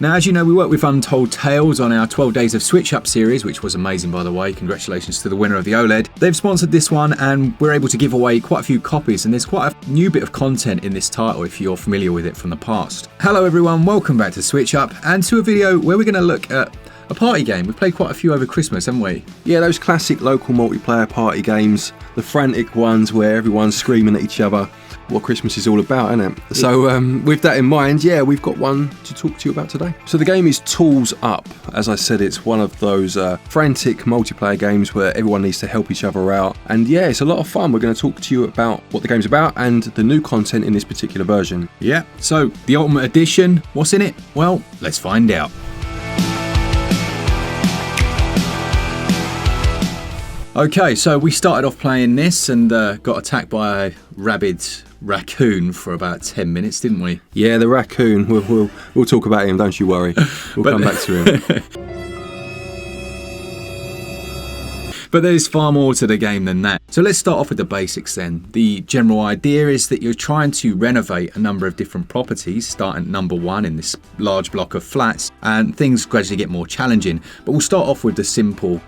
Now, as you know, we worked with Untold Tales on our 12 Days of SwitchUp series, which was amazing, by the way. Congratulations to the winner of the OLED. They've sponsored this one, and we're able to give away quite a few copies, and there's quite a new bit of content in this title if you're familiar with it from the past. Hello everyone, welcome back to SwitchUp, and to a video where we're going to look at a party game. We've played quite a few over Christmas, haven't we? Yeah, those classic local multiplayer party games, the frantic ones where everyone's screaming at each other. What Christmas is all about, isn't it? So with that in mind, yeah, we've got one to talk to you about today. So the game is Tools Up. As I said, it's one of those frantic multiplayer games where everyone needs to help each other out. And yeah, it's a lot of fun. We're going to talk to you about what the game's about and the new content in this particular version. Yeah, so the Ultimate Edition, what's in it? Well, let's find out. Okay, so we started off playing this and got attacked by a rabid raccoon for about 10 minutes, didn't we? Yeah, the raccoon. We'll talk about him, don't you worry. We'll come back to him. But there's far more to the game than that. So let's start off with the basics then. The general idea is that you're trying to renovate a number of different properties, starting at number 1 in this large block of flats, and things gradually get more challenging. But we'll start off with the simple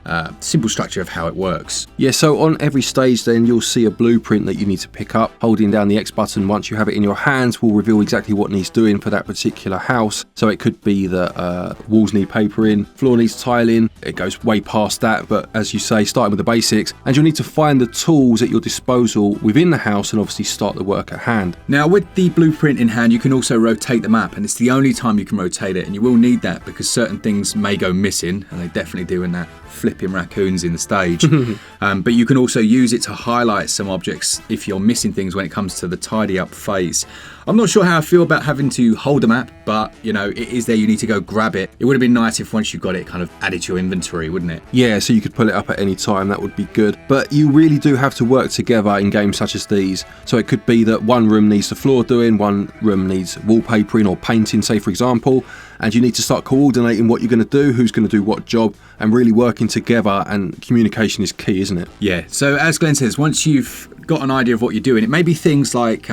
structure of how it works. Yeah, so on every stage then you'll see a blueprint that you need to pick up. Holding down the X button once you have it in your hands will reveal exactly what needs doing for that particular house. So it could be that walls need papering, floor needs tiling, it goes way past that, but as you say, starting with the basics, and you'll need to find the tools at your disposal within the house and obviously start the work at hand. Now with the blueprint in hand, you can also rotate the map, and it's the only time you can rotate it, and you will need that because certain things may go missing, and they definitely do in that flipping raccoons in the stage. But you can also use it to highlight some objects if you're missing things when it comes to the tidy up phase. I'm not sure how I feel about having to hold the map, but you know, it is there, you need to go grab it. It would have been nice if once you got it, kind of added to your inventory, wouldn't it? Yeah, so you could pull it up at any time, that would be good. But you really do have to work together in games such as these. So it could be that one room needs the floor doing, one room needs wallpapering or painting, say for example, and you need to start coordinating what you're going to do, who's going to do what job, and really working together, and communication is key, isn't it? Yeah, so as Glenn says, once you've got an idea of what you're doing, it may be things like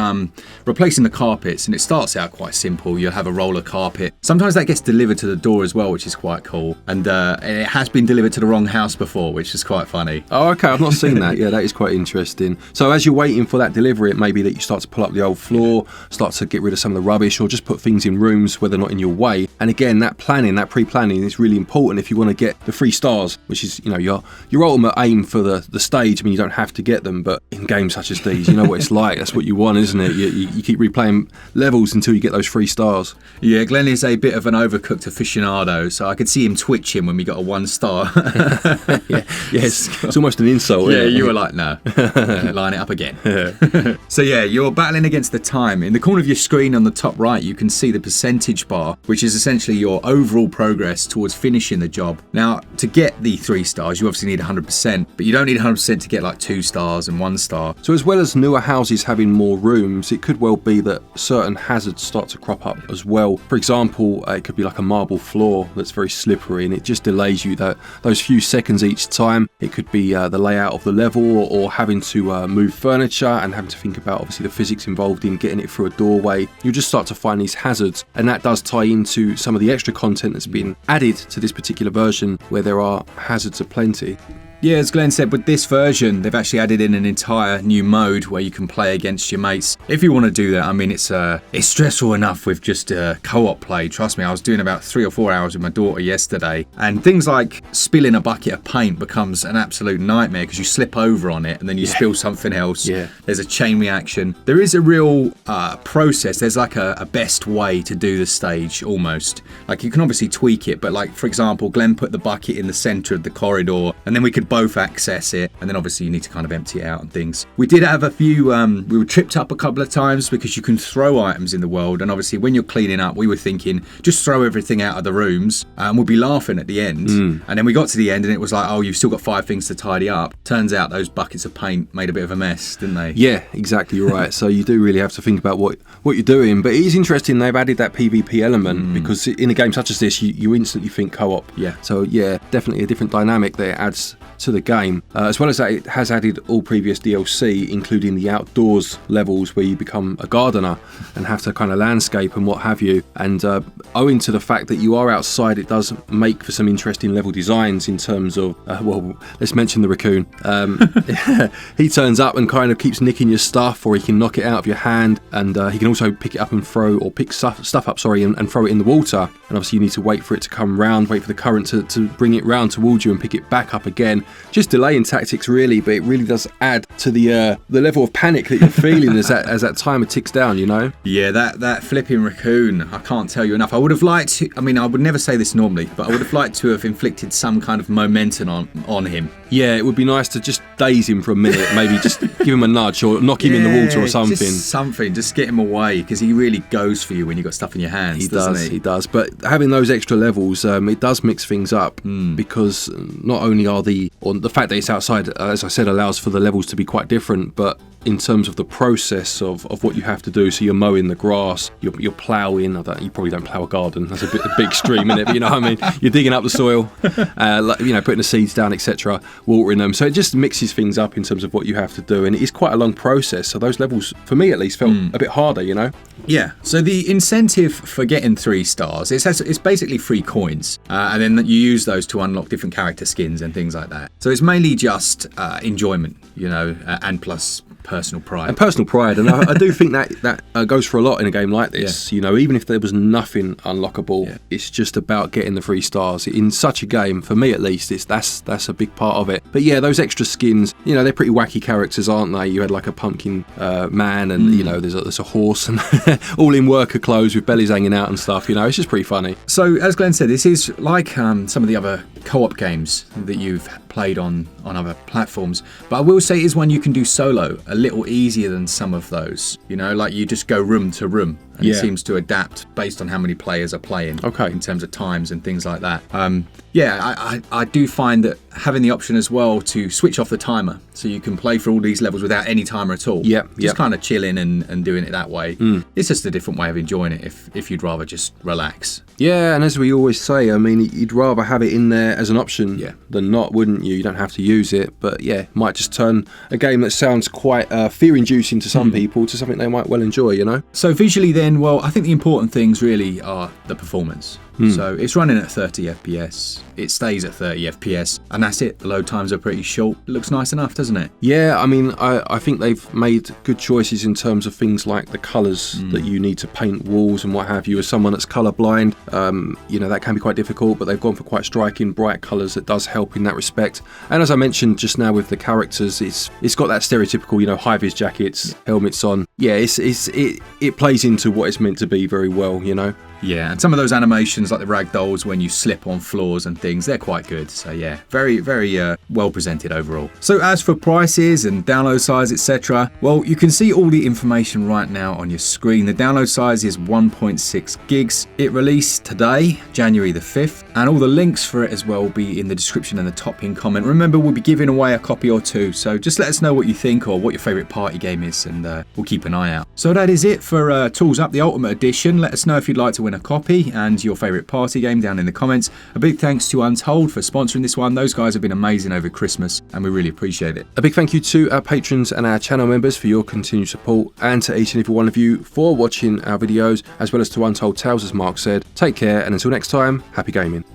replacing the carpets, and it starts out quite simple. You'll have a roller carpet. Sometimes that gets delivered to the door as well, which is quite cool, and it has been delivered to the wrong house before, which is quite funny. Oh, okay, I've not seen that. Yeah, that is quite interesting. So as you're waiting for that delivery, it may be that you start to pull up the old floor, start to get rid of some of the rubbish, or just put things in rooms where they're not in your way. And again, that planning, that pre-planning is really important if you want to get the 3 stars, which is, you know, your ultimate aim for the stage. I mean, you don't have to get them, but in games such as these, you know what it's like. That's what you want, isn't it? You keep replaying levels until you get those 3 stars. Yeah, Glenn is a bit of an overcooked aficionado, so I could see him twitching when we got a 1 star. Yeah, it's almost an insult. Yeah, you were like, no, line it up again. So yeah, you're battling against the time. In the corner of your screen on the top right, you can see the percentage bar, which is essentially your overall progress towards finishing the job. Now, to get the 3 stars, you obviously need 100%, but you don't need 100% to get like 2 stars and 1 star. So as well as newer houses having more rooms, it could well be that certain hazards start to crop up as well. For example, it could be like a marble floor that's very slippery, and it just delays you those few seconds each time. It could be the layout of the level, or having to move furniture and having to think about obviously the physics involved in getting it through a doorway. You'll just start to find these hazards, and that does tie into some of the extra content that's been added to this particular version, where there are hazards aplenty. Yeah, as Glenn said, with this version, they've actually added in an entire new mode where you can play against your mates. If you want to do that, I mean, it's stressful enough with just co-op play. Trust me, I was doing about 3 or 4 hours with my daughter yesterday, and things like spilling a bucket of paint becomes an absolute nightmare because you slip over on it and then you spill something else. Yeah. There's a chain reaction. There is a real process. There's like a best way to do the stage almost. Like you can obviously tweak it, but like for example, Glenn put the bucket in the center of the corridor, and then we could both access it, and then obviously you need to kind of empty it out and things. We did have a few, we were tripped up a couple of times because you can throw items in the world, and obviously when you're cleaning up, we were thinking just throw everything out of the rooms and we'll be laughing at the end. And then we got to the end and it was like, oh, you've still got 5 things to tidy up. Turns out those buckets of paint made a bit of a mess, didn't they? Yeah, exactly right. So you do really have to think about what you're doing, but it is interesting they've added that PvP element, because in a game such as this you instantly think co-op. Yeah. So yeah, definitely a different dynamic that it adds to the game. As well as that, it has added all previous DLC, including the outdoors levels where you become a gardener and have to kind of landscape and what have you. And owing to the fact that you are outside, it does make for some interesting level designs in terms of, well, let's mention the raccoon. He turns up and kind of keeps nicking your stuff, or he can knock it out of your hand, and he can also pick it up and throw, or pick stuff up, sorry, and throw it in the water. And obviously you need to wait for it to come round, wait for the current to bring it round towards you and pick it back up again. Just delaying tactics really, but it really does add to the level of panic that you're feeling as that timer ticks down, you know? Yeah, that flipping raccoon, I can't tell you enough. I would have liked to, I mean, I would never say this normally, but I would have liked to have inflicted some kind of momentum on him. Yeah, it would be nice to just daze him for a minute, maybe just give him a nudge or knock him in the water or something. Just get him away, because he really goes for you when you've got stuff in your hands, doesn't he? He does. But having those extra levels, it does mix things up, because not only are the fact that it's outside, as I said, allows for the levels to be quite different, but in terms of the process of what you have to do. So you're mowing the grass, you're ploughing. You probably don't plough a garden, that's a big extreme, isn't it? But you know what I mean? You're digging up the soil, putting the seeds down, etc., watering them. So it just mixes things up in terms of what you have to do, and it is quite a long process. So those levels, for me at least, felt a bit harder, you know? Yeah, so the incentive for getting 3 stars, it's basically free coins, and then you use those to unlock different character skins and things like that. So it's mainly just enjoyment, you know, and plus personal pride. And I do think that goes for a lot in a game like this. Yeah. You know, even if there was nothing unlockable, it's just about getting the 3 stars. In such a game, for me at least, that's a big part of it. But yeah, those extra skins, you know, they're pretty wacky characters, aren't they? You had like a pumpkin man, and you know, there's a horse, and all in worker clothes with bellies hanging out and stuff. You know, it's just pretty funny. So as Glenn said, this is like some of the other co-op games that you've played on other platforms, but I will say it is one you can do solo a little easier than some of those. You know, like you just go room to room, and it seems to adapt based on how many players are playing. Okay. In terms of times and things like that. I do find that having the option as well to switch off the timer, so you can play through all these levels without any timer at all. Just kind of chilling and doing it that way. It's just a different way of enjoying it if you'd rather just relax. Yeah, and as we always say, I mean, you'd rather have it in there as an option than not, wouldn't you? You don't have to use it, but yeah, might just turn a game that sounds quite fear-inducing to some people to something they might well enjoy, you know? So visually then, well, I think the important things really are the performance. So it's running at 30 FPS, it stays at 30 FPS, and that's it. The load times are pretty short. It looks nice enough, doesn't it? Yeah, I mean, I think they've made good choices in terms of things like the colours that you need to paint walls and what have you. As someone that's colourblind, you know, that can be quite difficult, but they've gone for quite striking, bright colours that does help in that respect. And as I mentioned just now with the characters, it's got that stereotypical, you know, high-vis jackets, helmets on. Yeah, it plays into what it's meant to be very well, you know? Yeah, and some of those animations, like the ragdolls when you slip on floors and things, they're quite good. So yeah, very, very well presented overall. So as for prices and download size, etc., well, you can see all the information right now on your screen. The download size is 1.6 gigs. It released today, January the 5th, and all the links for it as well will be in the description and the top pinned comment. Remember, we'll be giving away a copy or 2, so just let us know what you think or what your favourite party game is, and we'll keep an eye out. So that is it for Tools Up, the Ultimate Edition. Let us know if you'd like to win a copy and your favourite party game down in the comments. A big thanks to Untold for sponsoring this one. Those guys have been amazing over Christmas, and we really appreciate it. A big thank you to our patrons and our channel members for your continued support, and to each and every one of you for watching our videos, as well as to Untold Tales, as Mark said. Take care, and until next time, happy gaming.